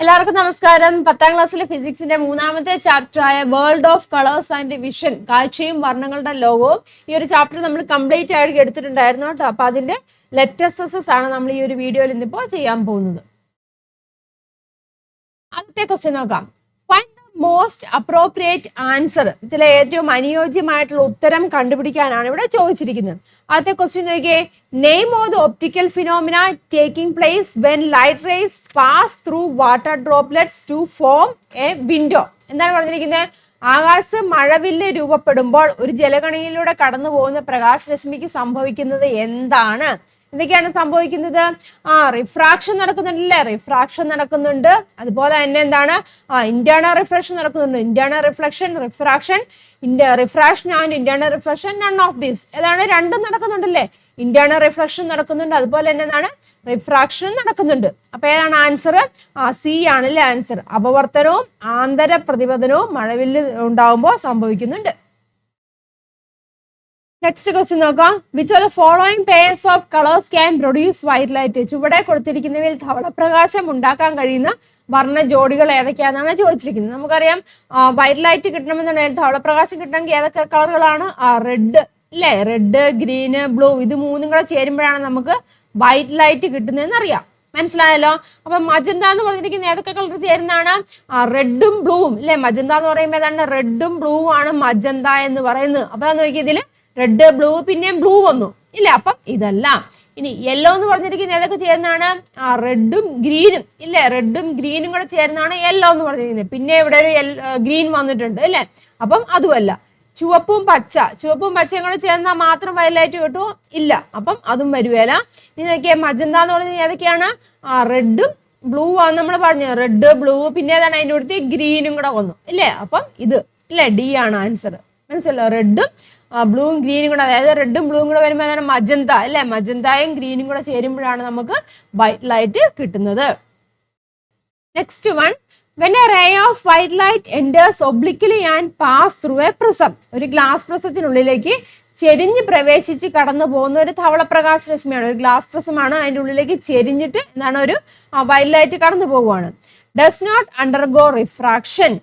എല്ലാവർക്കും നമസ്കാരം. 10ാം ക്ലാസ്സിലെ ഫിസിക്സിന്റെ മൂന്നാമത്തെ ചാപ്റ്ററായ world of colours and vision, കാഴ്ചയും വർണ്ണങ്ങളുടെ ലോകവും, ഈ ഒരു ചാപ്റ്റർ നമ്മൾ കംപ്ലീറ്റ് ആയിട്ട് എടുത്തിട്ടുണ്ടായിരുന്നു കേട്ടോ. അപ്പൊ അതിന്റെ ലെറ്റസസ് ആണ് നമ്മൾ ഈ ഒരു വീഡിയോയിൽ ഇന്നിപ്പോ ചെയ്യാൻ പോകുന്നത്. ആദ്യത്തെ ക്വസ്റ്റ്യൻ നോക്കാം. Find the most appropriate answer. ഇതിലെ ഏറ്റവും അനുയോജ്യമായിട്ടുള്ള ഉത്തരം കണ്ടുപിടിക്കാനാണ് ഇവിടെ ചോദിച്ചിരിക്കുന്നത്. ആദ്യത്തെ ക്വസ്റ്റ്യൻ നോക്കിയേ. Name of the optical phenomena taking place when light rays pass through water droplets to form a window. എന്താണ് പറഞ്ഞിരിക്കുന്നത്? ആകാശ മഴവില്ല് രൂപപ്പെടുമ്പോൾ ഒരു ജലകണിയിലൂടെ കടന്നു പോകുന്ന പ്രകാശരശ്മിക്ക് സംഭവിക്കുന്നത് എന്താണ്? എന്തൊക്കെയാണ് സംഭവിക്കുന്നത്? റിഫ്രാക്ഷൻ നടക്കുന്നുണ്ടല്ലേ? റിഫ്രാക്ഷൻ നടക്കുന്നുണ്ട്. അതുപോലെ തന്നെ എന്താണ്? ഇന്റേണൽ റിഫ്ലക്ഷൻ നടക്കുന്നുണ്ട്. Internal reflection, refraction, refraction and internal reflection, none of these. ഏതാണ്? രണ്ടും നടക്കുന്നുണ്ടല്ലേ? ഇന്റേണൽ റിഫ്ലക്ഷൻ നടക്കുന്നുണ്ട്, അതുപോലെ തന്നെ എന്താണ്? റിഫ്രാക്ഷൻ നടക്കുന്നുണ്ട്. അപ്പൊ ഏതാണ് ആൻസർ? സി ആണല്ലേ ആൻസർ. അപവർത്തനവും ആന്തര പ്രതിപതനവും മഴവില്ല് ഉണ്ടാകുമ്പോൾ സംഭവിക്കുന്നുണ്ട്. നെക്സ്റ്റ് ക്വസ്റ്റ്യൻ നോക്കാം. Which of the following pairs of colours can produce white light? ചുവടെ കൊടുത്തിരിക്കുന്നവയിൽ ധവളപ്രകാശം ഉണ്ടാക്കാൻ കഴിയുന്ന വർണ്ണ ജോഡികൾ ഏതൊക്കെയാണെന്നാണ് ചോദിച്ചിരിക്കുന്നത്. നമുക്കറിയാം വൈറ്റ് ലൈറ്റ് കിട്ടണമെന്നുണ്ടെങ്കിൽ, ധവളപ്രകാശം കിട്ടണമെങ്കിൽ ഏതൊക്കെ കളറുകളാണ്? റെഡ് അല്ലേ? റെഡ്, ഗ്രീന്, ബ്ലൂ, ഇത് മൂന്നും കൂടെ ചേരുമ്പോഴാണ് നമുക്ക് വൈറ്റ് ലൈറ്റ് കിട്ടുന്നതെന്ന് അറിയാം. മനസ്സിലായല്ലോ? അപ്പൊ മജന്ത എന്ന് പറഞ്ഞിരിക്കുന്ന ഏതൊക്കെ കളർ ചേരുന്നതാണ്? റെഡും ബ്ലൂവും അല്ലെ? മജന്ത എന്ന് പറയുമ്പോൾ ഏതാണ്? റെഡും ബ്ലൂവും ആണ് മജന്ത എന്ന് പറയുന്നത്. അപ്പൊ നോക്കി, ഇതില് റെഡ്, ബ്ലൂ, പിന്നെയും ബ്ലൂ വന്നു ഇല്ല. അപ്പം ഇതല്ല. ഇനി യെല്ലോ എന്ന് പറഞ്ഞിരിക്കുന്നത് ഏതൊക്കെ ചേരുന്നതാണ്? റെഡും ഗ്രീനും ഇല്ലേ? റെഡും ഗ്രീനും കൂടെ ചേരുന്നതാണ് യെല്ലോ എന്ന് പറഞ്ഞിരിക്കുന്നത്. പിന്നെ ഇവിടെ ഒരു ഗ്രീൻ വന്നിട്ടുണ്ട് അല്ലേ? അപ്പം അതുമല്ല. ചുവപ്പും പച്ചയും കൂടെ ചേർന്നാൽ മാത്രം വയലറ്റ് കിട്ടുമോ? ഇല്ല. അപ്പം അതും വരുവേല. ഇനി നോക്കിയാൽ മജന്ത എന്ന് പറയുന്നത് ഏതൊക്കെയാണ്? റെഡും ബ്ലൂ ആണ് നമ്മൾ പറഞ്ഞു. റെഡ്, ബ്ലൂ, പിന്നെ ഏതാണ് അതിൻ്റെ അടുത്ത് ഗ്രീനും കൂടെ വന്നു ഇല്ലേ? അപ്പം ഇത് ഇല്ലേ? ഡി ആണ് ആൻസർ. മനസ്സിലല്ലോ? റെഡും ബ്ലൂവും ഗ്രീനും കൂടെ, അതായത് റെഡും ബ്ലൂവും കൂടെ വരുമ്പോൾ അതാണ് മജന്ത അല്ലെ? മജന്തയും ഗ്രീനും കൂടെ ചേരുമ്പോഴാണ് നമുക്ക് വൈറ്റ് ലൈറ്റ് കിട്ടുന്നത്. Next one. When a ray of white light enters obliquely and pass through a prism. ഒരു ഗ്ലാസ് പ്രസത്തിനുള്ളിലേക്ക് ചെരിഞ്ഞ് പ്രവേശിച്ച് കടന്നു പോകുന്ന ഒരു ധവളപ്രകാശ രശ്മിയാണ്. ഒരു ഗ്ലാസ് പ്രസമാണ്, അതിൻ്റെ ഉള്ളിലേക്ക് ചെരിഞ്ഞിട്ട് എന്താണ് ഒരു വൈറ്റ് ലൈറ്റ് കടന്നു പോവുകയാണ്. ഡസ് നോട്ട് അണ്ടർഗോ റിഫ്രാക്ഷൻ,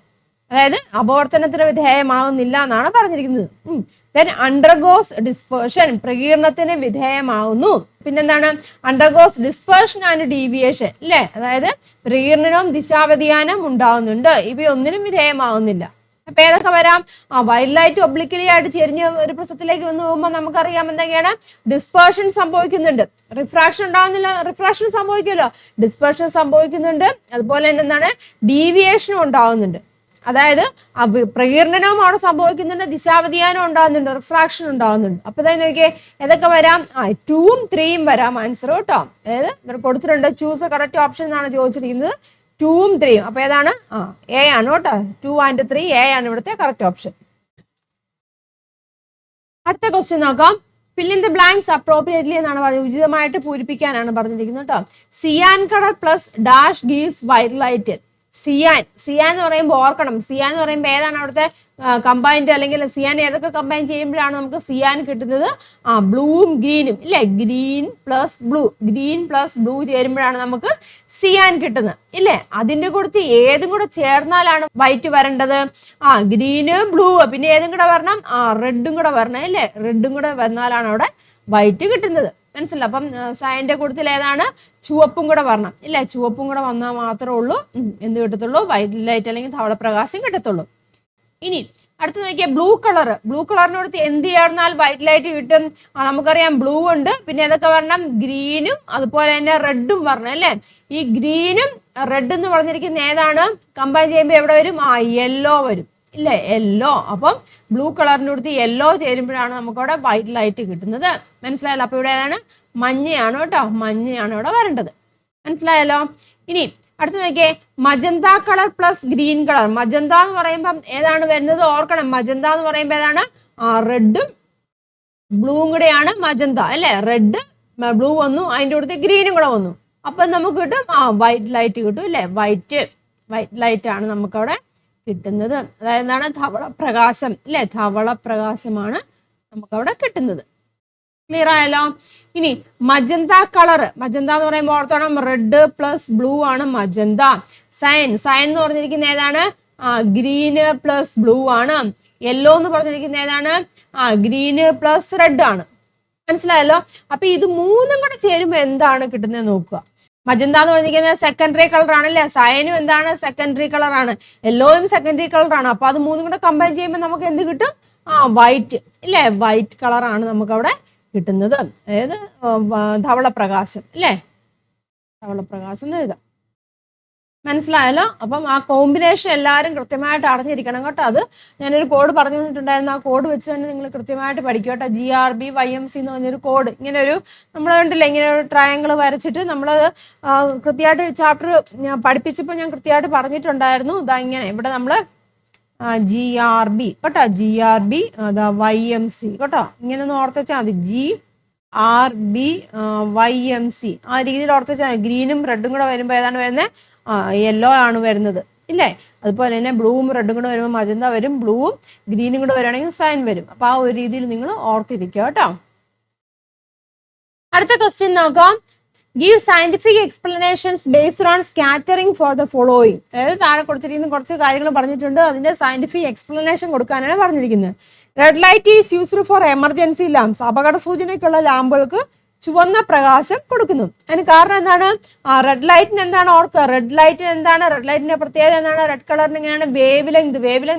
അതായത് അപവർത്തനത്തിന് വിധേയമാകുന്നില്ല എന്നാണ് പറഞ്ഞിരിക്കുന്നത്. ദെൻ അണ്ടർഗോസ് ഡിസ്പേർഷൻ, പ്രകീർണത്തിന് വിധേയമാവുന്നു. പിന്നെന്താണ്? അണ്ടർഗോസ് ഡിസ്പേർഷൻ ആൻഡ് ഡീവിയേഷൻ അല്ലേ? അതായത് പ്രകീർണനവും ദിശാവ്യതിയാനം ഉണ്ടാകുന്നുണ്ട്. ഇവയൊന്നിനും വിധേയമാവുന്നില്ല. അപ്പൊ ഏതൊക്കെ വരാം? വൈറ്റ് ലൈറ്റ് ഒബ്ലിക്കലി ആയിട്ട് ചെരിഞ്ഞ് ഒരു പ്രസത്തിലേക്ക് വന്ന് പോകുമ്പോൾ നമുക്കറിയാം എന്തൊക്കെയാണ്? ഡിസ്പേർഷൻ സംഭവിക്കുന്നുണ്ട്. റിഫ്രാക്ഷൻ ഉണ്ടാകുന്നില്ല, റിഫ്രാക്ഷൻ സംഭവിക്കുമല്ലോ, ഡിസ്പേർഷൻ സംഭവിക്കുന്നുണ്ട്. അതുപോലെ തന്നെ എന്താണ്? ഡീവിയേഷനും ഉണ്ടാകുന്നുണ്ട്. അതായത് പ്രകീർണനവും അവിടെ സംഭവിക്കുന്നുണ്ട്, ദിശാവ്യതിയാനം ഉണ്ടാകുന്നുണ്ട്, റിഫ്രാക്ഷൻ ഉണ്ടാകുന്നുണ്ട്. അപ്പൊ ഇതായി നോക്കിയേ ഏതൊക്കെ വരാം? 2ഉം 3ഉം വരാം ആൻസർ കേട്ടോ. അതായത് ഇവിടെ കൊടുത്തിട്ടുണ്ട് ചൂസ് കറക്റ്റ് ഓപ്ഷൻ എന്നാണ് ചോദിച്ചിരിക്കുന്നത്. 2ഉം 3ഉം. അപ്പൊ ഏതാണ്? എ ആണ് കേട്ടോ. 2 and 3 എ ആണ് ഇവിടുത്തെ കറക്റ്റ് ഓപ്ഷൻ. അടുത്ത ക്വസ്റ്റ്യൻ നോക്കാം. Fill in the blanks appropriately എന്നാണ് പറഞ്ഞത്. ഉചിതമായിട്ട് പൂരിപ്പിക്കാനാണ് പറഞ്ഞിരിക്കുന്നത് കേട്ടോ. Cyan colour plus dash gives white light. Cyan എന്ന് പറയുമ്പോൾ ഓർക്കണം, സിയാൻ എന്ന് പറയുമ്പോൾ ഏതാണ് അവിടുത്തെ കമ്പൈൻഡ്, അല്ലെങ്കിൽ സിയാൻ ഏതൊക്കെ കമ്പൈൻ ചെയ്യുമ്പോഴാണ് നമുക്ക് സിയാൻ കിട്ടുന്നത്? ബ്ലൂവും ഗ്രീനും ഇല്ലേ? ഗ്രീൻ പ്ലസ് ബ്ലൂ ചേരുമ്പോഴാണ് നമുക്ക് സിയാൻ കിട്ടുന്നത് ഇല്ലേ? അതിന്റെ കൂടെ ഏതും കൂടെ ചേർന്നാലാണ് വൈറ്റ് വരേണ്ടത്. ഗ്രീന്, ബ്ലൂ, പിന്നെ ഏതും കൂടെ വരണം? റെഡും കൂടെ വരണം ഇല്ലേ? റെഡും കൂടെ വന്നാലാണ് അവിടെ വൈറ്റ് കിട്ടുന്നത്. മനസ്സിലായി? അപ്പം സയന്റെ കൂട്ടത്തിൽ ഏതാണ്? ചുവപ്പും കൂടെ വരണം ഇല്ലേ? ചുവപ്പും കൂടെ വന്നാൽ മാത്രമേ ഉള്ളൂ എന്ത് കിട്ടത്തുള്ളൂ? വൈറ്റ് ലൈറ്റ് അല്ലെങ്കിൽ ധവളപ്രകാശം കിട്ടത്തുള്ളൂ. ഇനി അടുത്ത് നോക്കിയാൽ ബ്ലൂ കളറിനോട് എന്ത് ചേർന്നാൽ വൈറ്റ് ലൈറ്റ് കിട്ടും? നമുക്കറിയാം ബ്ലൂ ഉണ്ട്, പിന്നെ ഏതൊക്കെ വരണം? ഗ്രീനും അതുപോലെ തന്നെ റെഡും വരണം അല്ലേ? ഈ ഗ്രീനും റെഡും എന്ന് പറഞ്ഞിരിക്കുന്ന ഏതാണ്? കമ്പൈൻ ചെയ്യുമ്പോൾ എവിടെ വരും? യെല്ലോ വരും ഇല്ലേ? യെല്ലോ. അപ്പം ബ്ലൂ കളറിനോട് യെല്ലോ ചേരുമ്പോഴാണ് നമുക്കവിടെ വൈറ്റ് ലൈറ്റ് കിട്ടുന്നത്. മനസ്സിലായല്ലോ? അപ്പൊ ഇവിടെ ഏതാണ്? മഞ്ഞയാണ് കേട്ടോ. മഞ്ഞയാണ് ഇവിടെ വരേണ്ടത്. മനസ്സിലായല്ലോ? ഇനി അടുത്ത് നോക്കിയേ, magenta colour plus green colour. Magenta എന്ന് പറയുമ്പം ഏതാണ് വരുന്നത്? ഓർക്കണം, മജന്ത എന്ന് പറയുമ്പോൾ ഏതാണ്? റെഡും ബ്ലൂവും കൂടെയാണ് മജന്ത അല്ലേ? റെഡ്, ബ്ലൂ വന്നു, അതിൻ്റെ കൂടെ ഗ്രീനും കൂടെ വന്നു. അപ്പം നമുക്ക് കിട്ടും വൈറ്റ് ലൈറ്റ് കിട്ടും അല്ലേ? വൈറ്റ് ലൈറ്റ് ആണ് നമുക്കവിടെ കിട്ടുന്നത്. അതായത് എന്താണ്? ധവളപ്രകാശം അല്ലേ? ധവളപ്രകാശമാണ് നമുക്കവിടെ കിട്ടുന്നത്. ക്ലിയർ ആയല്ലോ. ഇനി മജന്ത കളർ, മജന്ത എന്ന് പറയുമ്പോൾ ഓർത്തോണം റെഡ് പ്ലസ് ബ്ലൂ ആണ് മജന്ത. സയൻ എന്ന് പറഞ്ഞിരിക്കുന്ന ഏതാണ്? ഗ്രീന് പ്ലസ് ബ്ലൂ ആണ്. യെല്ലോ എന്ന് പറഞ്ഞിരിക്കുന്ന ഏതാണ്? ഗ്രീന് പ്ലസ് റെഡ് ആണ്. മനസ്സിലായല്ലോ. അപ്പൊ ഇത് മൂന്നും കൂടെ ചേരുമ്പോൾ എന്താണ് കിട്ടുന്നത് നോക്കുക. മജന്ത എന്ന് പറഞ്ഞിരിക്കുന്നത് സെക്കൻഡറി കളർ ആണല്ലേ, സയനും എന്താണ്? സെക്കൻഡറി കളർ ആണ്, യെല്ലോയും സെക്കൻഡറി കളർ ആണ്. അപ്പൊ അത് മൂന്നും കൂടെ കമ്പൈൻ ചെയ്യുമ്പോൾ നമുക്ക് എന്ത് കിട്ടും? വൈറ്റ് ഇല്ലേ, വൈറ്റ് കളർ ആണ് നമുക്ക് അവിടെ കിട്ടുന്നത്. അതായത് ധവളപ്രകാശം അല്ലേ, ധവളപ്രകാശം എന്ന് എഴുതാം. മനസ്സിലായല്ലോ. അപ്പം ആ കോമ്പിനേഷൻ എല്ലാവരും കൃത്യമായിട്ട് അറിഞ്ഞിരിക്കണം കേട്ടോ. അത് ഞാനൊരു കോഡ് പറഞ്ഞു തന്നിട്ടുണ്ടായിരുന്നു, ആ കോഡ് വെച്ച് തന്നെ നിങ്ങൾ കൃത്യമായിട്ട് പഠിക്കും കേട്ടോ. GRB YMC എന്ന് പറഞ്ഞൊരു കോഡ്, ഇങ്ങനെ ഒരു നമ്മളതുണ്ടല്ലേ ഇങ്ങനെ ഒരു ട്രയാങ്കിൾ വരച്ചിട്ട് നമ്മളത് കൃത്യമായിട്ട് ചാപ്റ്റർ പഠിപ്പിച്ചപ്പോൾ ഞാൻ കൃത്യമായിട്ട് പറഞ്ഞിട്ടുണ്ടായിരുന്നു. ഇതാ ഇങ്ങനെ ഇവിടെ നമ്മൾ GRB കേട്ടോ, GRB അതാ YMC കേട്ടോ, ഇങ്ങനെ ഒന്ന് ഓർത്തുവെച്ചാൽ മതി. GRB YMC ആ രീതിയിൽ ഓർത്തുവെച്ചാൽ ഗ്രീനും റെഡും കൂടെ വരുമ്പോൾ ഏതാണ് വരുന്നത്? യെല്ലോ ആണ് വരുന്നത് ഇല്ലേ. അതുപോലെ തന്നെ ബ്ലൂവും റെഡും കൂടെ വരുമ്പോൾ മജന്ത വരും, ബ്ലൂവും ഗ്രീനും കൂടെ വരികയാണെങ്കിൽ സൈൻ വരും. അപ്പൊ ആ ഒരു രീതിയിൽ നിങ്ങൾ ഓർത്തിരിക്കുക കേട്ടോ. അടുത്ത ക്വസ്റ്റ്യൻ നോക്കാം. Give scientific explanations based on scattering for the following. അതായത് താഴെ കൊടുത്തിരിക്കുന്ന കുറച്ച് കാര്യങ്ങൾ പറഞ്ഞിട്ടുണ്ട്, അതിന്റെ സയന്റിഫിക് എക്സ്പ്ലനേഷൻ കൊടുക്കാനാണ് പറഞ്ഞിരിക്കുന്നത്. Red light is used for emergency lamps. അപകട സൂചനയ്ക്കുള്ള ലാമ്പുകൾക്ക് ചുവന്ന പ്രകാശം കൊടുക്കുന്നു. അതിന് കാരണം എന്താണ്? റെഡ് ലൈറ്റിന് എന്താണ് ഓർക്കുക? റെഡ് ലൈറ്റിന് എന്താണ്? റെഡ് ലൈറ്റിന്റെ പ്രത്യേകത എന്താണ്? റെഡ് കളറിന് എങ്ങനെയാണ്? വേവ് ലെങ്ത്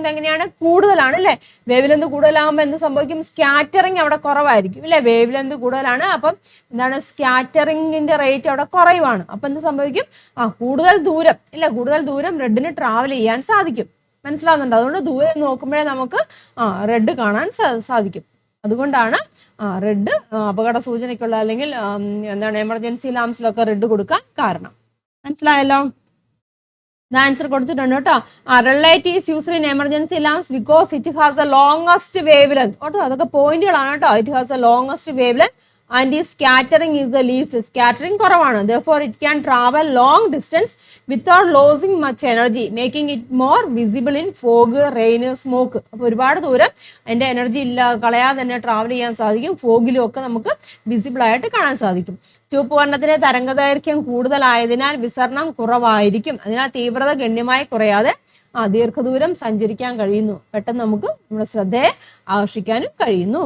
എങ്ങനെയാണ്? കൂടുതലാണ് അല്ലേ. വേവ് ലെങ്ത് കൂടുതലാകുമ്പോൾ എന്ത് സംഭവിക്കും? സ്കാറ്ററിങ് അവിടെ കുറവായിരിക്കും അല്ലേ. വേവ് ലെങ്ത് കൂടുതലാണ്, അപ്പം എന്താണ്? സ്കാറ്ററിങ്ങിന്റെ റേറ്റ് അവിടെ കുറയുവാണ്. അപ്പം എന്ത് സംഭവിക്കും? കൂടുതൽ ദൂരം ഇല്ല, കൂടുതൽ ദൂരം റെഡിന് ട്രാവൽ ചെയ്യാൻ സാധിക്കും. മനസ്സിലാവുന്നുണ്ട്? അതുകൊണ്ട് ദൂരം നോക്കുമ്പോഴേ നമുക്ക് റെഡ് കാണാൻ സാധിക്കും. അതുകൊണ്ടാണ് റെഡ് അപകട സൂചനയ്ക്കുള്ള അല്ലെങ്കിൽ എന്താണ് എമർജൻസി ലാംപ്സിലൊക്കെ റെഡ് കൊടുക്കാൻ കാരണം. മനസ്സിലായല്ലോ. ആൻസർ കൊടുത്തിട്ടുണ്ട് കേട്ടോ. Red light is used in emergency lamps because it has A longest wave length. കേട്ടോ, അതൊക്കെ പോയിന്റുകളാണ് കേട്ടോ. It has A longest wave length and its scattering is the least. Scattering കുറവാണ്. Therefore it can travel long distance without losing much energy, making it more visible in fog, rain, smoke. അപ്പോൾ ഒരുപാട് ദൂരം അതിന്റെ energy കളയാതെ തന്നെ travel ചെയ്യാൻ സാധിക്കും. ഫോഗിലും ഒക്കെ നമുക്ക് വിസിബിൾ ആയിട്ട് കാണാൻ സാധിക്കും. ചുവപ്പ് വർണ്ണത്തിന് തരംഗദൈർഘ്യം കൂടുതലായതിനാൽ വിസരണം കുറവായിരിക്കും. അതിനാൽ തീവ്രത ഗണ്യമായി കുറയാതെ ദീർഘദൂരം സഞ്ചരിക്കാൻ കഴിയുന്നു. പെട്ടെന്ന് നമുക്ക് നമ്മുടെ ശ്രദ്ധയെ ആകർഷിക്കാനും കഴിയുന്നു.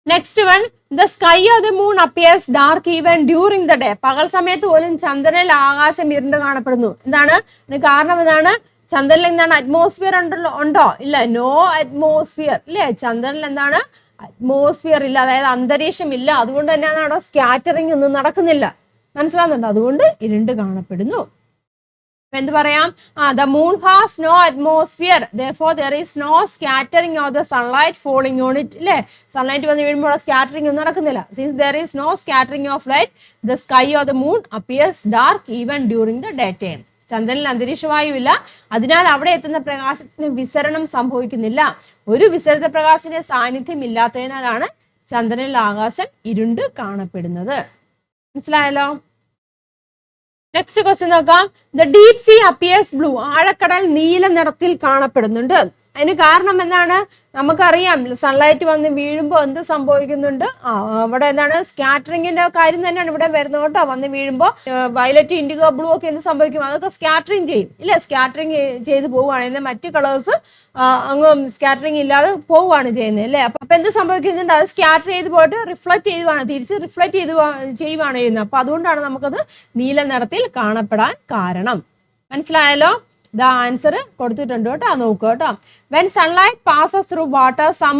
Next one, the sky of the moon appears dark even during the day. പകൽ സമയത്ത് പോലും ചന്ദ്രനിൽ ആകാശം ഇരുണ്ട് കാണപ്പെടുന്നു. എന്താണ് അതിന് കാരണം? എന്താണ്? ചന്ദ്രനിൽ എന്താണ്? അറ്റ്മോസ്ഫിയർ ഉണ്ടോ? ഇല്ല, നോ അറ്റ്മോസ്ഫിയർ ഇല്ലേ. ചന്ദ്രനിൽ എന്താണ്? അറ്റ്മോസ്ഫിയർ ഇല്ല, അതായത് അന്തരീക്ഷം ഇല്ല. അതുകൊണ്ട് തന്നെയാണ് അവിടെ സ്കാറ്ററിംഗ് ഒന്നും നടക്കുന്നില്ല. മനസ്സിലാവുന്നുണ്ടോ? അതുകൊണ്ട് ഇരുണ്ട് കാണപ്പെടുന്നു. എന്ത് പറയാം? the moon has no atmosphere, therefore there is no scattering of the sunlight falling on it. അല്ലേ, സൺലൈറ്റ് വന്ന് വീഴുമ്പോൾ സ്കാറ്ററിംഗ് ഒന്നും നടക്കുന്നില്ല. Since there is no scattering of light, the sky of the moon appears dark even during the daytime. ചന്ദ്രനിൽ അന്തരീക്ഷവായുവില്ല, അതിനാൽ അവിടെ എത്തുന്ന പ്രകാശത്തിന് വിസരണം സംഭവിക്കുന്നില്ല. ഒരു വിസരിത പ്രകാശത്തിന്റെ സാന്നിധ്യം ഇല്ലാത്തതിനാലാണ് ചന്ദ്രനിൽ ആകാശം ഇരുണ്ട് കാണപ്പെടുന്നത്. മനസ്സിലായല്ലോ. നെക്സ്റ്റ് ക്വസ്റ്റ്യൻ നോക്കാം. The deep sea appears blue. ആഴക്കടൽ നീല നിറത്തിൽ കാണപ്പെടുന്നുണ്ട്. അതിന് കാരണം എന്താണ്? നമുക്കറിയാം, സൺലൈറ്റ് വന്ന് വീഴുമ്പോൾ എന്ത് സംഭവിക്കുന്നുണ്ട്? അവിടെ എന്താണ്? സ്കാറ്ററിങ്ങിന്റെ കാര്യം തന്നെയാണ് ഇവിടെ വരുന്നത് കേട്ടോ. വന്ന് വീഴുമ്പോൾ വയലറ്റ്, ഇൻഡിഗോ, ബ്ലൂ ഒക്കെ എന്ത് സംഭവിക്കും? അതൊക്കെ സ്കാറ്ററിങ് ചെയ്യും ഇല്ലേ. സ്കാറ്ററിങ് ചെയ്ത് പോവുകയാണ്. എന്നാൽ മറ്റ് കളേഴ്സ് അങ്ങ് സ്കാറ്ററിങ് ഇല്ലാതെ പോവുകയാണ് ചെയ്യുന്നത് അല്ലേ. അപ്പൊ എന്ത് സംഭവിക്കുന്നുണ്ട്? അത് സ്കാറ്റർ ചെയ്ത് പോയിട്ട് റിഫ്ലക്ട് ചെയ്യുവാണ്, തിരിച്ച് റിഫ്ലക്ട് ചെയ്യുവാണ് ചെയ്യുന്നത്. അപ്പൊ അതുകൊണ്ടാണ് നമുക്കത് നീല നിറത്തിൽ കാണപ്പെടാൻ കാരണം. മനസ്സിലായല്ലോ. ദ ആൻസർ കൊടുത്തിട്ടുണ്ട് കേട്ടോ, നോക്കുക കേട്ടോ. When sunlight passes through water, some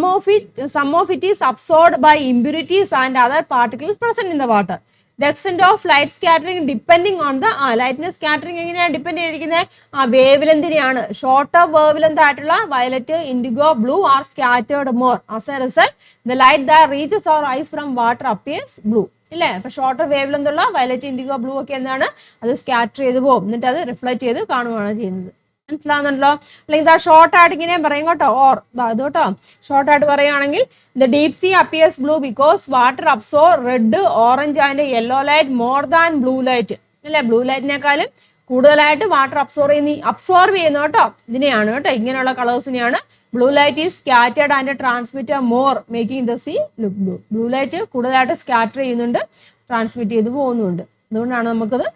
of it is absorbed by impurities and other particles present in the water. The extent of light scattering depending on the ലൈറ്റിന്റെ സ്കാറ്ററിംഗ് എങ്ങനെയാണ് ഡിപ്പെൻഡ് ചെയ്തിരിക്കുന്നത്? Wave ലെന്തിനെയാണ്. Shorter wavelength ആയിട്ടുള്ള violet, indigo, blue are scattered more. As a result the light that reaches our eyes from water appears blue. ഇല്ലേ, അപ്പൊ shorter wave ലെന്തുള്ള violet, indigo, blue ഒക്കെ എന്താണ്? അത് സ്കാറ്റർ ചെയ്ത് പോകും, എന്നിട്ട് അത് റിഫ്ലക്ട് ചെയ്ത് കാണുകയാണ് ചെയ്യുന്നത്. മനസ്സിലാവുന്നുണ്ടല്ലോ. അല്ലെങ്കിൽ ഇതാ ഷോർട്ട് ആയിട്ട് ഇങ്ങനെയും പറയും കേട്ടോ. ഓർ ഇത് കേട്ടോ, ഷോർട്ട് ആയിട്ട് പറയുകയാണെങ്കിൽ the deep sea appears blue because water absorb red, orange and yellow light more than blue light. അല്ലേ, ബ്ലൂ ലൈറ്റിനേക്കാളും കൂടുതലായിട്ട് വാട്ടർ അബ്സോർവ് ചെയ്യുന്നു കേട്ടോ. ഇതിനെയാണ് കേട്ടോ, ഇങ്ങനെയുള്ള കളേഴ്സിനെയാണ്. Blue light is scattered and transmit more making the sea look blue. Blue light കൂടുതലായിട്ട് സ്കാറ്റർ ചെയ്യുന്നുണ്ട്, ട്രാൻസ്മിറ്റ് ചെയ്ത് പോകുന്നുണ്ട്. അതുകൊണ്ടാണ് നമുക്കത്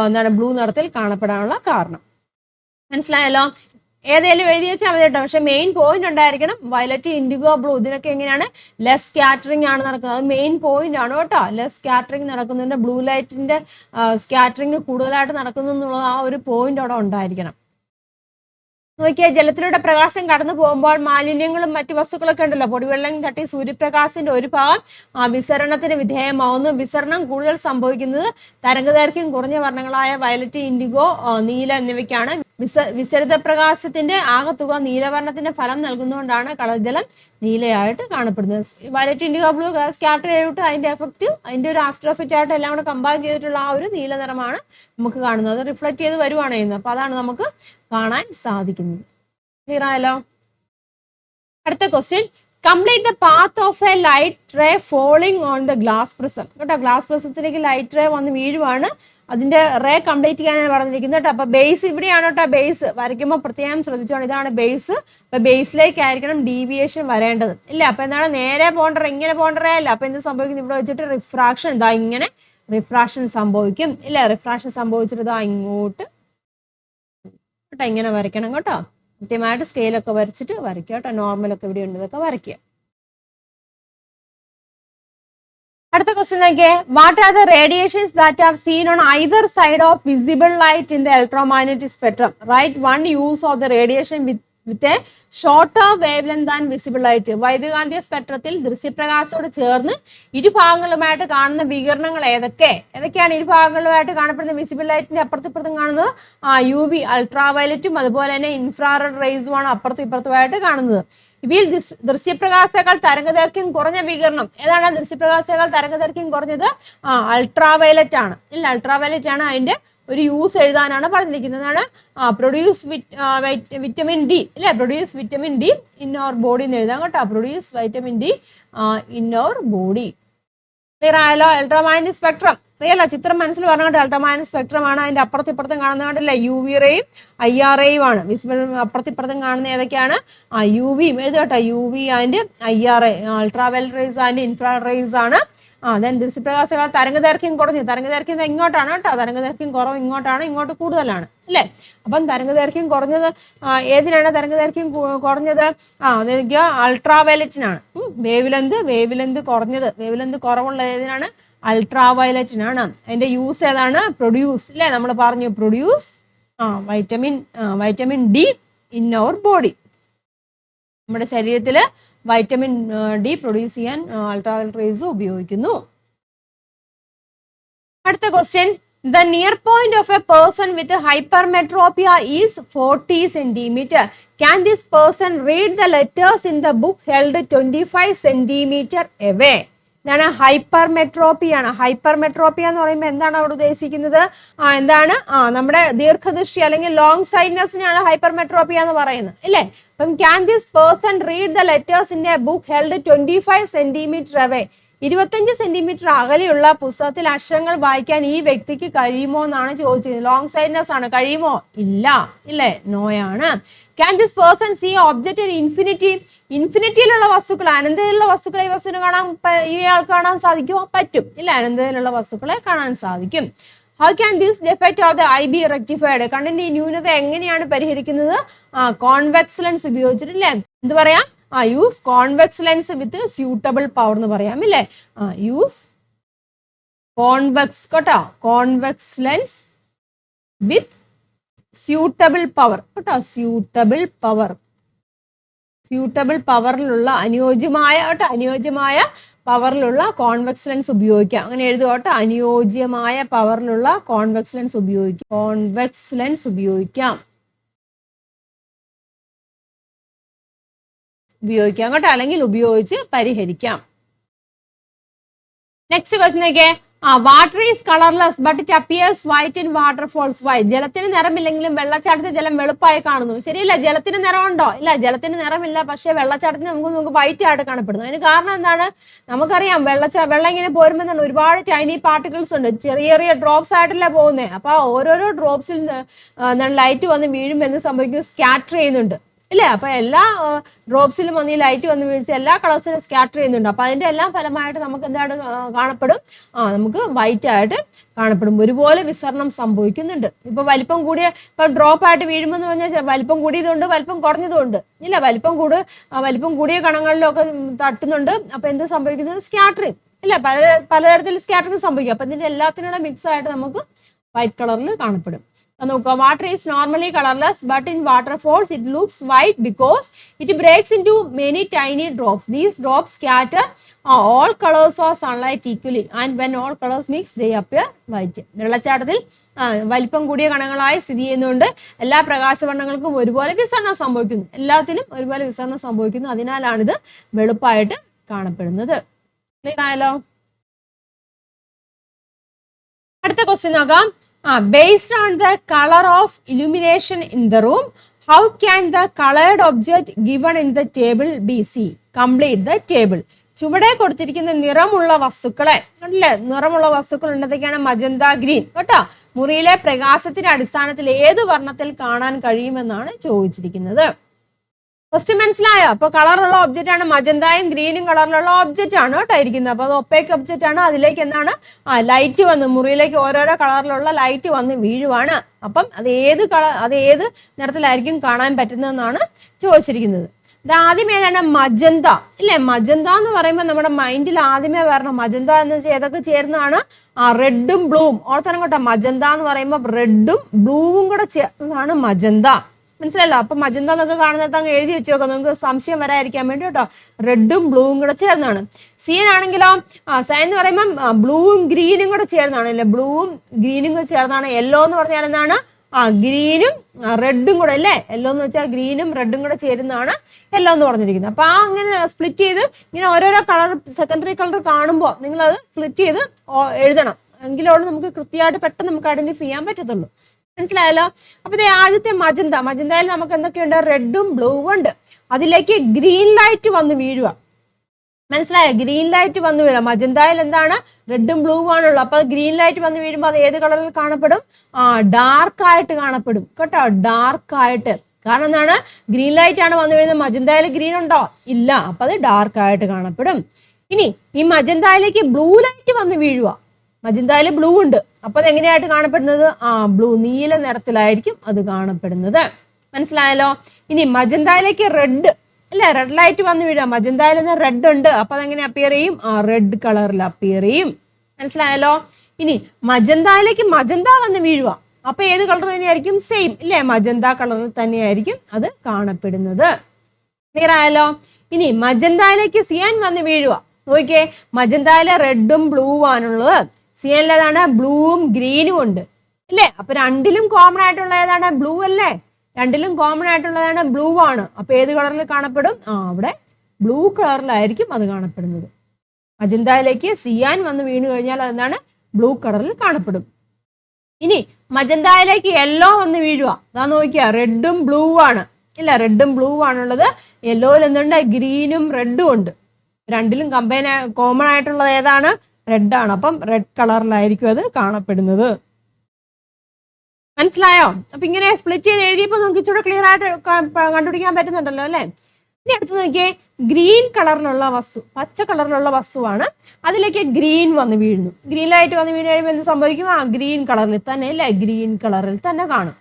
എന്താണ് ബ്ലൂ നിറത്തിൽ കാണപ്പെടാനുള്ള കാരണം. മനസ്സിലായല്ലോ? ഏതെങ്കിലും എഴുതി വെച്ചാൽ മതി കേട്ടോ. പക്ഷെ മെയിൻ പോയിന്റ് ഉണ്ടായിരിക്കണം. വയലറ്റ്, ഇൻഡിഗോ, ബ്ലൂ ഇതിനൊക്കെ എങ്ങനെയാണ് ലെസ് സ്കാറ്ററിംഗ് ആണ് നടക്കുന്നത്. അത് മെയിൻ പോയിന്റ് ആണ് കേട്ടോ. ലെസ് സ്കാറ്ററിംഗ് നടക്കുന്നുണ്ട്, ബ്ലൂ ലൈറ്റിന്റെ സ്കാറ്ററിംഗ് കൂടുതലായിട്ട് നടക്കുന്നു എന്നുള്ളത് ആ ഒരു പോയിന്റ് അവിടെ ഉണ്ടായിരിക്കണം. നോക്കിയാൽ ജലത്തിലൂടെ പ്രകാശം കടന്നു പോകുമ്പോൾ മാലിന്യങ്ങളും മറ്റു വസ്തുക്കളൊക്കെ ഉണ്ടല്ലോ, പൊടിവെള്ളം തട്ടി സൂര്യപ്രകാശത്തിന്റെ ഒരു ഭാഗം വിസരണത്തിന് വിധേയമാവുന്നു. വിസരണം കൂടുതൽ സംഭവിക്കുന്നത് തരംഗദൈർഘ്യം കുറഞ്ഞ വർണ്ണങ്ങളായ വയലറ്റ്, ഇൻഡിഗോ, നീല എന്നിവയ്ക്കാണ്. വിസരിത പ്രകാശത്തിന്റെ ആകത്തുക നീലവർണ്ണത്തിന്റെ ഫലം നൽകുന്നതുകൊണ്ടാണ് കളർജലം നീലയായിട്ട് കാണപ്പെടുന്നത്. വയലറ്റ്, ഇൻഡിഗോ, ബ്ലൂ സ്കാറ്റർ ചെയ്തിട്ട് അതിന്റെ എഫക്റ്റ്, അതിന്റെ ഒരു ആഫ്റ്റർ എഫക്റ്റ് ആയിട്ട് എല്ലാം കൂടെ കമ്പൈൻ ചെയ്തിട്ടുള്ള ആ ഒരു നീല നിറമാണ് നമുക്ക് കാണുന്നത്. അത് റിഫ്ലക്ട് ചെയ്ത് വരുവാണ് ചെയ്യുന്നത്. അപ്പൊ അതാണ് നമുക്ക് കാണാൻ സാധിക്കുന്നത്. ക്ലിയർ ആയല്ലോ? അടുത്ത question, complete the path of a light ray falling on the glass prism. കേട്ടോ, ഗ്ലാസ് പ്രിസത്തിലേക്ക് ലൈറ്റ് റേ വന്ന് വീഴുവാണ്. അതിന്റെ റേ കംപ്ലീറ്റ് ചെയ്യാനാണ് പറഞ്ഞിരിക്കുന്നത് കേട്ടോ. അപ്പൊ ബേസ് ഇവിടെയാണ് കേട്ടോ. ബേസ് വരയ്ക്കുമ്പോൾ പ്രത്യേകം ശ്രദ്ധിച്ചോണം, ഇതാണ് ബേസ്. അപ്പൊ ബേസിലേക്കായിരിക്കണം ഡീവിയേഷൻ വരേണ്ടത്. ഇല്ല, അപ്പൊ എന്താണ് നേരെ പോകേണ്ട, ഇങ്ങനെ പോകേണ്ട റേ അല്ല. അപ്പൊ എന്ത് സംഭവിക്കുന്നത്, ഇവിടെ വെച്ചിട്ട് റിഫ്രാക്ഷൻ, ഇതാ ഇങ്ങനെ റിഫ്രാക്ഷൻ സംഭവിക്കും. ഇല്ല, റിഫ്രാക്ഷൻ സംഭവിച്ചിട്ട് ഇതാ ഇങ്ങോട്ട് കേട്ടോ ഇങ്ങനെ വരയ്ക്കണം കേട്ടോ. കൃത്യമായിട്ട് സ്കെയിലൊക്കെ വരച്ചിട്ട് വരയ്ക്കുക കേട്ടോ. നോർമലൊക്കെ ഇവിടെ ഉണ്ട്, ഇതൊക്കെ വരയ്ക്കുക. അടുത്ത ക്വസ്റ്റ്യൻ നോക്കിയേ, what are the radiations that are seen on either side of visible light in the electromagnetic spectrum? Right one use of the radiation with a shorter wavelength and visible light. വൈദ്യുതകാന്തിക സ്പെക്ട്രത്തിൽ ദൃശ്യപ്രകാശത്തോട് ചേർന്ന് ഇരുഭാഗങ്ങളുമായിട്ട് കാണുന്ന വികിരണങ്ങൾ ഏതൊക്കെയാണ് ഇരുഭാഗങ്ങളുമായിട്ട് കാണപ്പെടുന്ന visible ലൈറ്റിന്റെ അപ്പുറത്തിപ്പുറത്തും കാണുന്നത്? UV അൾട്രാവയലറ്റും അതുപോലെ തന്നെ ഇൻഫ്രാറെഡ് റേസുമാണ് അപ്പുറത്തും ഇപ്പുറത്തുമായിട്ട് കാണുന്നത്. ഇവയിൽ ദൃശ്യപ്രകാശത്തേക്കാൾ തരംഗദൈർഘ്യം കുറഞ്ഞ വികിരണം ഏതാണ്? ദൃശ്യപ്രകാശത്തേക്കാൾ തരംഗദൈർഘ്യം കുറഞ്ഞത് അൾട്രാവയലറ്റ് ആണ്. ഇല്ല, അൾട്രാവയലറ്റ് ആണ്. അതിന്റെ ഒരു യൂസ് എഴുതാനാണ് പറഞ്ഞിരിക്കുന്നതാണ്. പ്രൊഡ്യൂസ് വിറ്റമിൻ ഡി, അല്ലെ? Produce vitamin D in our body എന്ന് എഴുതാം കേട്ടോ. Produce vitamin D in our body. Clear ആയല്ലോ? ഇലക്ട്രോമാഗ്നറ്റിക് സ്പെക്ട്രം അറിയാലോ, ചിത്രം മനസ്സിൽ പറഞ്ഞിട്ട് ഇലക്ട്രോമാഗ്നറ്റിക് സ്പെക്ട്രം ആണ്. അതിന്റെ അപ്പുറത്തിപ്പുറത്തും കാണുന്ന കണ്ടല്ലേ, UV റേയും IR ആണ്. വിസിബിൾ അപ്പുറത്തിപ്പുറത്തും കാണുന്ന ഏതൊക്കെയാണ്? UV എഴുതട്ടോ, UV and IR, ultraviolet race and infrared raise ആണ്. ദെൻ ദൃശ്യപ്രകാശങ്ങൾ തരംഗദൈർഘ്യം കുറഞ്ഞു. തരംഗദൈർഘ്യം ഇങ്ങോട്ടാണ് കേട്ടോ. തരംഗദൈർഘ്യം കുറവ് ഇങ്ങോട്ടാണ്, ഇങ്ങോട്ട് കൂടുതലാണ് അല്ലേ? അപ്പം തരംഗദൈർഘ്യം കുറഞ്ഞത് ഏതിനാണ്? തരംഗദൈർഘ്യം കുറഞ്ഞത് അതെനിക്ക് അൾട്രാവയലറ്റിനാണ്. വേവ് ലെന്ത് കുറഞ്ഞത്, വേവ് ലെന്ത് കുറവുള്ള ഏതിനാണ്? അൾട്രാവയലറ്റിനാണ്. അതിന്റെ യൂസ് ഏതാണ്? പ്രൊഡ്യൂസ്, അല്ലേ? നമ്മൾ പറഞ്ഞു produce vitamin D in our body. നമ്മുടെ ശരീരത്തിൽ വൈറ്റമിൻ ഡി പ്രൊഡ്യൂസ് ചെയ്യാൻ അൾട്രാവയലറ്റ് റേസ് ഉപയോഗിക്കുന്നു. അടുത്ത question, the near point of a person with hypermetropia is 40 centimetre. Can this person read the letters in the book held 25 centimetre away? എന്താണ്? ഹൈപ്പർമെട്രോപ്പിയാണ്. Hypermetropia എന്ന് പറയുമ്പോൾ എന്താണ് അവിടെ ഉദ്ദേശിക്കുന്നത്? എന്താണ്? നമ്മുടെ ദീർഘദൃഷ്ടി അല്ലെങ്കിൽ ലോങ് സൈറ്റ്നെസ്സിനാണ് ഹൈപ്പർമെട്രോപ്പിയ എന്ന് പറയുന്നത്, അല്ലേ? അപ്പം can this person read the letters in A book held 25 centimetre away? 25 centimetre അകലെയുള്ള പുസ്തകത്തിൽ അക്ഷരങ്ങൾ വായിക്കാൻ ഈ വ്യക്തിക്ക് കഴിയുമോ എന്നാണ് ചോദിച്ചത്. ലോങ് സൈറ്റ്നെസ് ആണ്. കഴിയുമോ? ഇല്ല, ഇല്ലേ? നോയാണ്. Can this person see object in infinity? ഇൻഫിനിറ്റിയിലുള്ള വസ്തുക്കൾ, അനന്തതയിലുള്ള വസ്തുക്കളെ ഈ വസ്തുവിന് ഇയാൾക്ക് കാണാൻ സാധിക്കുമോ? പറ്റും, ഇല്ല? അനന്തതയിലുള്ള വസ്തുക്കളെ കാണാൻ സാധിക്കും. How can this defect of the eye be rectified? കണ്ണിന്റെ ഈ ന്യൂനത എങ്ങനെയാണ് പരിഹരിക്കുന്നത്? കോൺവെക്സ് ലെൻസ് ഉപയോഗിച്ചിട്ടില്ലേ? എന്ത് പറയാം? Use convex lens with suitable power എന്ന് പറയാം, ഇല്ലേ? യൂസ് കോൺവെക്സ് കേട്ടോ, convex lens with suitable power കേട്ടോ. സ്യൂട്ടബിൾ പവറിലുള്ള അനുയോജ്യമായ പവറിലുള്ള കോൺവെക്സ് ലെൻസ് ഉപയോഗിക്കാം. അങ്ങനെ എഴുതുക കേട്ടോ. അനുയോജ്യമായ പവറിലുള്ള കോൺവെക്സ് ലെൻസ് ഉപയോഗിക്കാം കേട്ടോ, അല്ലെങ്കിൽ ഉപയോഗിച്ച് പരിഹരിക്കാം. നെക്സ്റ്റ് ക്വസ്റ്റ്യൻ ഒക്കെ, water is colourless but it appears white in waterfalls. White, ജലത്തിന് നിറമില്ലെങ്കിലും വെള്ളച്ചാട്ടത്തിൽ ജലം വെളുപ്പായി കാണുന്നു. ശരിയല്ല, ജലത്തിന് നിറമുണ്ടോ? ഇല്ല, ജലത്തിന് നിറമില്ല, പക്ഷേ വെള്ളച്ചാട്ടത്തിൽ നമുക്ക് വൈറ്റ് ആയിട്ട് കാണപ്പെടുന്നു. അതിന് കാരണം എന്താണ്? നമുക്കറിയാം, വെള്ളം ഇങ്ങനെ പോരുമ്പോൾ തന്നെ ഒരുപാട് ടൈനി പാർട്ടിക്കിൾസ് ഉണ്ട്, ചെറിയ ചെറിയ ഡ്രോപ്സ് ആയിട്ടല്ല പോകുന്നത്. അപ്പൊ ഓരോരോ ഡ്രോപ്സിൽ ലൈറ്റ് വന്ന് വീഴുമ്പോൾ എന്ത് സംഭവിക്കും? സ്കാറ്റർ ചെയ്യുന്നുണ്ട്, ഇല്ലേ? അപ്പൊ എല്ലാ ഡ്രോപ്സിലും വന്ന് ഈ ലൈറ്റ് വന്ന് വീഴ്ച എല്ലാ കളേഴ്സിനും സ്കാറ്റർ ചെയ്യുന്നുണ്ട്. അപ്പൊ അതിന്റെ എല്ലാം ഫലമായിട്ട് നമുക്ക് എന്താണ് കാണപ്പെടും? നമുക്ക് വൈറ്റ് ആയിട്ട് കാണപ്പെടും. ഒരുപോലെ വിസരണം സംഭവിക്കുന്നുണ്ട്. ഇപ്പൊ വലിപ്പം കൂടിയ, ഇപ്പൊ ഡ്രോപ്പ് ആയിട്ട് വീഴുമ്പോൾ എന്ന് പറഞ്ഞാൽ വലിപ്പം കൂടിയതുകൊണ്ട് വലിപ്പം കുറഞ്ഞതുകൊണ്ട്, ഇല്ല, വലിപ്പം കൂടിയ കണങ്ങളിലൊക്കെ തട്ടുന്നുണ്ട്. അപ്പൊ എന്ത് സംഭവിക്കുന്നത്? സ്കാറ്ററിങ്, ഇല്ല, പലതരത്തിൽ സ്കാറ്ററിങ് സംഭവിക്കും. അപ്പൊ ഇതിന്റെ എല്ലാത്തിനുള്ള മിക്സ് ആയിട്ട് നമുക്ക് വൈറ്റ് കളറിൽ കാണപ്പെടും. നോക്കുക, water is normally colourless but in waterfalls it looks white because it breaks into many tiny drops. These drops scatter all colours of sunlight equally and when all colours mix they appear white. വെള്ളച്ചാട്ടത്തിൽ വലിപ്പം കൂടിയ കണങ്ങളായി സ്ഥിതി ചെയ്യുന്നതുകൊണ്ട് എല്ലാ പ്രകാശവർണ്ണങ്ങൾക്കും ഒരുപോലെ വിസരണം സംഭവിക്കുന്നു, എല്ലാത്തിനും ഒരുപോലെ വിസരണം സംഭവിക്കുന്നു. അതിനാലാണിത് വെളുപ്പായിട്ട് കാണപ്പെടുന്നത്. ക്ലിയർ ആയല്ലോ? അടുത്ത ക്വസ്റ്റ്യൻ നോക്കാം. Based on the color of illumination in the room, how can the colored object given in the table be seen? Complete the table. ചുവടെ കൊടുത്തിരിക്കുന്ന നിറമുള്ള വസ്തുക്കളെ കണ്ടില്ലേ? നിറമുള്ള വസ്തുക്കൾ ഉണ്ടതൊക്കെയാണ് മജന്ത, ഗ്രീൻ. കേട്ടോ, മുറിയിലെ പ്രകാശത്തിന്റെ അടിസ്ഥാനത്തിൽ ഏത് വർണ്ണത്തിൽ കാണാൻ കഴിയുമെന്നാണ് ചോദിച്ചിരിക്കുന്നത്. ക്വസ്റ്റ്യൻ മനസ്സിലായോ? അപ്പൊ കളറുള്ള ഒബ്ജക്റ്റ് ആണ്, മജന്തയും ഗ്രീനും കളറിലുള്ള ഒബ്ജക്റ്റ് ആണ് കേട്ടോ ഇരിക്കുന്നത്. അപ്പൊ അത് ഒപ്പേക്ക് ഒബ്ജക്റ്റ് ആണ്. അതിലേക്ക് എന്താണ്? ലൈറ്റ് വന്ന് മുറിയിലേക്ക് ഓരോരോ കളറിലുള്ള ലൈറ്റ് വന്ന് വീഴുവാണ്. അപ്പം അത് ഏത് നിറത്തിലായിരിക്കും കാണാൻ പറ്റുന്നതെന്നാണ് ചോദിച്ചിരിക്കുന്നത്. ഇത് ആദ്യം ഏതാണ്? മജന്ത, ഇല്ലേ? മജന്ത എന്ന് പറയുമ്പോൾ നമ്മുടെ മൈൻഡിൽ ആദ്യമേ വരണം മജന്ത എന്ന് വെച്ചാൽ ഏതൊക്കെ ചേർന്നതാണ്? റെഡും ബ്ലൂവും. ഓർത്തനം കേട്ടോ, മജന്ത എന്ന് പറയുമ്പോൾ റെഡും ബ്ലൂവും കൂടെ ചേർന്നതാണ് മജന്ത. മനസ്സിലല്ലോ? അപ്പൊ മജന്ത എന്നൊക്കെ കാണുന്നിടത്ത് അങ്ങ് എഴുതി വെച്ചോക്കാം, നിങ്ങൾക്ക് സംശയം വരാതിരിക്കാൻ വേണ്ടി കേട്ടോ. റെഡും ബ്ലൂവും കൂടെ ചേർന്നാണ്. സിയൻ ആണെങ്കിലോ, സയൻ എന്ന് പറയുമ്പോൾ ബ്ലൂവും ഗ്രീനും കൂടെ ചേർന്നാണ്, അല്ലെ? ബ്ലൂവും ഗ്രീനും കൂടെ ചേർന്നാണ്. യെല്ലോ എന്ന് പറഞ്ഞാൽ എന്താണ്? ഗ്രീനും റെഡും കൂടെ, അല്ലേ? യെല്ലോ എന്ന് വെച്ചാൽ ഗ്രീനും റെഡും കൂടെ ചേരുന്നതാണ് യെല്ലോ എന്ന് പറഞ്ഞിരിക്കുന്നത്. അപ്പൊ അങ്ങനെ സ്പ്ലിറ്റ് ചെയ്ത് ഇങ്ങനെ ഓരോരോ കളർ, സെക്കൻഡറി കളർ കാണുമ്പോൾ നിങ്ങളത് സ്പ്ലിറ്റ് ചെയ്ത് എഴുതണം. എങ്കിലാണ് നമുക്ക് കൃത്യമായിട്ട് പെട്ടെന്ന് നമുക്ക് ഐഡന്റിഫൈ ചെയ്യാൻ പറ്റത്തുള്ളൂ. മനസ്സിലായല്ലോ? അപ്പൊ ഇത് ആദ്യത്തെ മജന്തയിൽ നമുക്ക് എന്തൊക്കെയുണ്ട്? റെഡും ബ്ലൂവും ഉണ്ട്. അതിലേക്ക് ഗ്രീൻ ലൈറ്റ് വന്ന് വീഴുക. മനസ്സിലായോ? ഗ്രീൻ ലൈറ്റ് വന്ന് വീഴുക. മജന്തയിൽ എന്താണ്? റെഡും ബ്ലൂവും ആണുള്ളത്. അപ്പൊ ഗ്രീൻ ലൈറ്റ് വന്ന് വീഴുമ്പോൾ അത് ഏത് കളറിൽ കാണപ്പെടും? ഡാർക്ക് ആയിട്ട് കാണപ്പെടും കേട്ടോ, ഡാർക്ക് ആയിട്ട്. കാരണം എന്താണ്? ഗ്രീൻ ലൈറ്റ് ആണ് വന്ന് വീഴുന്നത്. മജന്തയിൽ ഗ്രീൻ ഉണ്ടോ? ഇല്ല. അപ്പൊ അത് ഡാർക്ക് ആയിട്ട് കാണപ്പെടും. ഇനി ഈ മജന്തയിലേക്ക് ബ്ലൂ ലൈറ്റ് വന്ന് വീഴുക. മജന്തയിൽ ബ്ലൂ ഉണ്ട്. അപ്പൊ അത് എങ്ങനെയായിട്ട് കാണപ്പെടുന്നത്? ബ്ലൂ, നീല നിറത്തിലായിരിക്കും അത് കാണപ്പെടുന്നത്. മനസ്സിലായല്ലോ? ഇനി മജന്തയിലേക്ക് റെഡ്, അല്ലെ? റെഡ് ലൈറ്റ് വന്ന് വീഴുക. മജന്തയിൽ റെഡ് ഉണ്ട്. അപ്പൊ അതെങ്ങനെ അപ്പിയർ ചെയ്യും? റെഡ് കളറിൽ അപ്പിയർ ചെയ്യും. മനസ്സിലായല്ലോ? ഇനി മജന്തയിലേക്ക് മജന്ത വന്ന് വീഴുക. അപ്പൊ ഏത് കളർ തന്നെയായിരിക്കും? സെയിം, ഇല്ലേ? മജന്ത കളറിൽ തന്നെയായിരിക്കും അത് കാണപ്പെടുന്നത്. ക്ലിയർ ആയല്ലോ? ഇനി മജന്തയിലേക്ക് സിയാൻ വന്ന് വീഴുക. നോക്കിയേ, മജന്തയിലെ റെഡും ബ്ലൂവും ആണുള്ളത്. സിയനിലേതാണ്? ബ്ലൂവും ഗ്രീനും ഉണ്ട്, അല്ലേ? അപ്പൊ രണ്ടിലും കോമൺ ആയിട്ടുള്ള ഏതാണ്? ബ്ലൂ, അല്ലേ? രണ്ടിലും കോമൺ ആയിട്ടുള്ളതാണ് ബ്ലൂ ആണ്. അപ്പൊ ഏത് കളറിൽ കാണപ്പെടും? അവിടെ ബ്ലൂ കളറിലായിരിക്കും അത് കാണപ്പെടുന്നത്. മജന്തയിലേക്ക് സിയാൻ വന്ന് വീണു കഴിഞ്ഞാൽ അതെന്താണ്? ബ്ലൂ കളറിൽ കാണപ്പെടും. ഇനി മജന്തയിലേക്ക് യെല്ലോ വന്ന് വീഴുക. അതാ നോക്കിയാ, റെഡും ബ്ലൂ ആണ്, ഇല്ല? റെഡും ബ്ലൂ ആണുള്ളത്. യെല്ലോയിൽ എന്തുണ്ട്? ഗ്രീനും റെഡും ഉണ്ട്. രണ്ടിലും കോമൺ ആയിട്ടുള്ളത് ഏതാണ്? റെഡ് ആണ്. അപ്പം റെഡ് കളറിലായിരിക്കും അത് കാണപ്പെടുന്നത്. മനസ്സിലായോ? അപ്പൊ ഇങ്ങനെ സ്പ്ലിറ്റ് ചെയ്ത് എഴുതിയപ്പോൾ നമുക്ക് ഇച്ചിരി ക്ലിയർ ആയിട്ട് കണ്ടുപിടിക്കാൻ പറ്റുന്നുണ്ടല്ലോ, അല്ലെ? ഇനി അടുത്ത് നോക്കിയേ, ഗ്രീൻ കളറിലുള്ള വസ്തു, പച്ച കളറിലുള്ള വസ്തുവാണ്. അതിലേക്ക് ഗ്രീൻ വന്ന് വീഴുന്നു. ഗ്രീൻ ലൈറ്റ് വന്ന് വീണ് കഴിയുമ്പോൾ എന്ത് സംഭവിക്കും? ഗ്രീൻ കളറിൽ തന്നെ, അല്ലെ? ഗ്രീൻ കളറിൽ തന്നെ കാണും.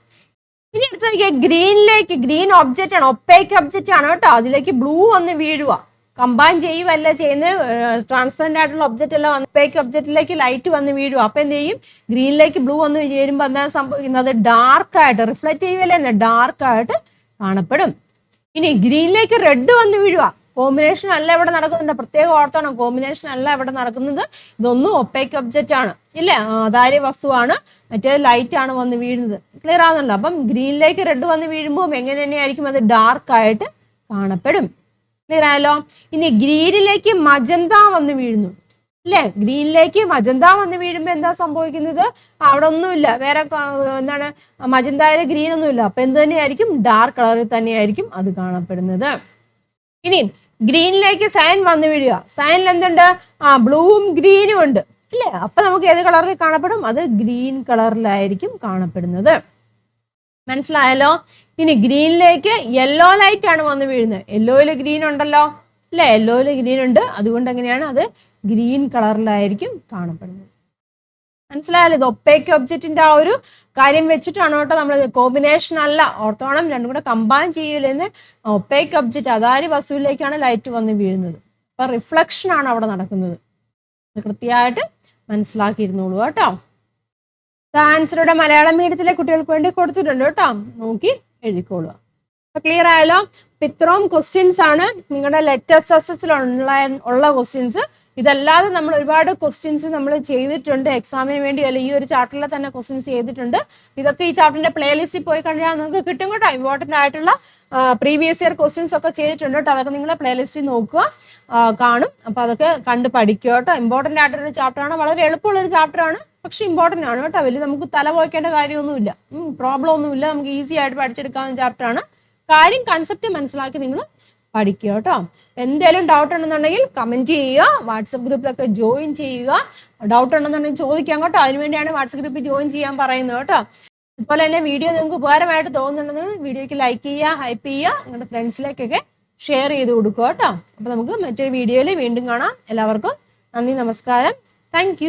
ഇനി അടുത്ത് നോക്കിയാൽ ഗ്രീനിലേക്ക്, ഗ്രീൻ ഒബ്ജക്റ്റ് ആണ്, ഒപ്പേക്ക് ഒബ്ജക്റ്റ് ആണ് കേട്ടോ. അതിലേക്ക് ബ്ലൂ വന്ന് വീഴുക. കമ്പൈൻ ചെയ്യുവല്ല ചെയ്യുന്നത്, ട്രാൻസ്പെറന്റ് ആയിട്ടുള്ള ഒബ്ജക്റ്റ് എല്ലാം ഒപ്പേക്ക് ഒബ്ജക്റ്റിലേക്ക് ലൈറ്റ് വന്ന് വീഴുക. അപ്പൊ എന്ത് ചെയ്യും? ഗ്രീനിലേക്ക് ബ്ലൂ വന്ന് ചേരുമ്പോൾ എന്താ സംഭവിക്കുന്നത്? ഡാർക്ക് ആയിട്ട് റിഫ്ലക്ട് ചെയ്യുവല്ലേ, ഡാർക്ക് ആയിട്ട് കാണപ്പെടും. ഇനി ഗ്രീനിലേക്ക് റെഡ് വന്ന് വീഴുക. കോമ്പിനേഷൻ അല്ല ഇവിടെ നടക്കുന്നുണ്ട്, പ്രത്യേകം ഓർത്തോണം. കോമ്പിനേഷൻ അല്ല ഇവിടെ നടക്കുന്നത്. ഇതൊന്നും ഒപ്പേക്ക് ഒബ്ജക്റ്റ് ആണ്, ഇല്ലേ? അതാര്യ വസ്തുവാണ്. മറ്റേത് ലൈറ്റ് ആണ് വന്ന് വീഴുന്നത്. ക്ലിയർ ആകുന്നുണ്ടോ? അപ്പം ഗ്രീനിലേക്ക് റെഡ് വന്ന് വീഴുമ്പോൾ എങ്ങനെ തന്നെയായിരിക്കും അത്? ഡാർക്ക് ആയിട്ട് കാണപ്പെടും. ക്ലിയർ ആയല്ലോ? ഇനി ഗ്രീനിലേക്ക് മജന്ത വന്ന് വീഴുന്നു. അല്ലേ? ഗ്രീനിലേക്ക് മജന്ത വന്ന് വീഴുമ്പോൾ എന്താ സംഭവിക്കുന്നത്? അവിടെ ഒന്നുമില്ല, വേറെ എന്താണ് മജന്തയിൽ ഗ്രീൻ ഒന്നുമില്ല. അപ്പൊ എന്ത് തന്നെയായിരിക്കും? ഡാർക്ക് കളറിൽ തന്നെയായിരിക്കും അത് കാണപ്പെടുന്നത്. ഇനി ഗ്രീനിലേക്ക് സയൻ വന്ന് വീഴുക. സയനിൽ എന്തുണ്ട്? ബ്ലൂവും ഗ്രീനും ഉണ്ട് അല്ലേ? അപ്പൊ നമുക്ക് ഏത് കളറിൽ കാണപ്പെടും? അത് ഗ്രീൻ കളറിലായിരിക്കും കാണപ്പെടുന്നത്. മനസ്സിലായല്ലോ? ഇനി ഗ്രീനിലേക്ക് യെല്ലോ ലൈറ്റ് ആണ് വന്ന് വീഴുന്നത്. യെല്ലോയിൽ ഗ്രീൻ ഉണ്ടല്ലോ അല്ലെ? യെല്ലോയിൽ ഗ്രീൻ ഉണ്ട്, അതുകൊണ്ട് എങ്ങനെയാണ് അത് ഗ്രീൻ കളറിലായിരിക്കും കാണപ്പെടുന്നത്. മനസ്സിലായല്ലോ? ഇത് ഒപ്പേക്ക് ഒബ്ജക്റ്റിന്റെ ആ ഒരു കാര്യം വെച്ചിട്ടാണ് കേട്ടോ നമ്മൾ, കോമ്പിനേഷൻ അല്ല. ഓർത്തോണം, രണ്ടും കൂടെ കമ്പൈൻ ചെയ്യൂലെന്ന്. ഒപ്പേക്ക് ഒബ്ജക്റ്റ് അതായത് വസ്തുവിലേക്കാണ് ലൈറ്റ് വന്ന് വീഴുന്നത്. അപ്പൊ റിഫ്ലക്ഷൻ ആണ് അവിടെ നടക്കുന്നത്. കൃത്യമായിട്ട് മനസ്സിലാക്കിയിരുന്നോളൂ കേട്ടോ. ആൻസറുടെ മലയാളം മീഡിയത്തിലെ കുട്ടികൾക്ക് വേണ്ടി കൊടുത്തിട്ടുണ്ട് കേട്ടോ, നോക്കി എഴുതിക്കോളുക. അപ്പൊ ക്ലിയർ ആയല്ലോ? ഇത്രയും ക്വസ്റ്റ്യൻസ് ആണ് നിങ്ങളുടെ ലെറ്റസ് എസ്എസിൽ ഉള്ള ക്വസ്റ്റ്യൻസ്. ഇതല്ലാതെ നമ്മൾ ഒരുപാട് ക്വസ്റ്റ്യൻസ് നമ്മൾ ചെയ്തിട്ടുണ്ട് എക്സാമിന് വേണ്ടി, അല്ല ഈ ഒരു ചാപ്റ്ററിൽ തന്നെ ക്വസ്റ്റ്യൻസ് ചെയ്തിട്ടുണ്ട്. ഇതൊക്കെ ഈ ചാപ്റ്ററിന്റെ പ്ലേലിസ്റ്റിൽ പോയി കഴിഞ്ഞാൽ നിങ്ങൾക്ക് കിട്ടും കേട്ടോ. ഇമ്പോർട്ടൻ്റ് ആയിട്ടുള്ള പ്രീവിയസ് ഇയർ ക്വസ്റ്റ്യൻസ് ഒക്കെ ചെയ്തിട്ടുണ്ട് കേട്ടോ. അതൊക്കെ നിങ്ങൾ പ്ലേലിസ്റ്റിൽ നോക്കുക, കാണും. അപ്പൊ അതൊക്കെ കണ്ട് പഠിക്കുക കേട്ടോ. ഇമ്പോർട്ടൻ്റ് ആയിട്ടൊരു ചാപ്റ്ററാണ്, വളരെ എളുപ്പമുള്ളൊരു ചാപ്റ്ററാണ്, പക്ഷെ ഇമ്പോർട്ടൻ്റ് ആണ് കേട്ടോ. വലിയ നമുക്ക് തല പോയിക്കേണ്ട കാര്യമൊന്നുമില്ല, പ്രോബ്ലം ഒന്നുമില്ല, നമുക്ക് ഈസി ആയിട്ട് പഠിച്ചെടുക്കാവുന്ന ചാപ്റ്ററാണ്. കാര്യം കൺസെപ്റ്റ് മനസ്സിലാക്കി നിങ്ങൾ പഠിക്കുക കേട്ടോ. എന്തെങ്കിലും ഡൗട്ട് ഉണ്ടെന്നുണ്ടെങ്കിൽ കമന്റ് ചെയ്യുക, വാട്സപ്പ് ഗ്രൂപ്പിലൊക്കെ ജോയിൻ ചെയ്യുക. ഡൗട്ട് ഉണ്ടെന്നുണ്ടെങ്കിൽ ചോദിക്കാം കേട്ടോ. അതിനുവേണ്ടിയാണ് വാട്സപ്പ് ഗ്രൂപ്പിൽ ജോയിൻ ചെയ്യാൻ പറയുന്നത് കേട്ടോ. അതുപോലെ തന്നെ വീഡിയോ നിങ്ങൾക്ക് ഉപകാരമായിട്ട് തോന്നുന്നുണ്ടെങ്കിൽ വീഡിയോയ്ക്ക് ലൈക്ക് ചെയ്യുക, ഹൈപ്പ് ചെയ്യുക, നിങ്ങളുടെ ഫ്രണ്ട്സിലേക്കൊക്കെ ഷെയർ ചെയ്ത് കൊടുക്കുക കേട്ടോ. അപ്പൊ നമുക്ക് മറ്റൊരു വീഡിയോയിൽ വീണ്ടും കാണാം. എല്ലാവർക്കും നന്ദി, നമസ്കാരം, താങ്ക്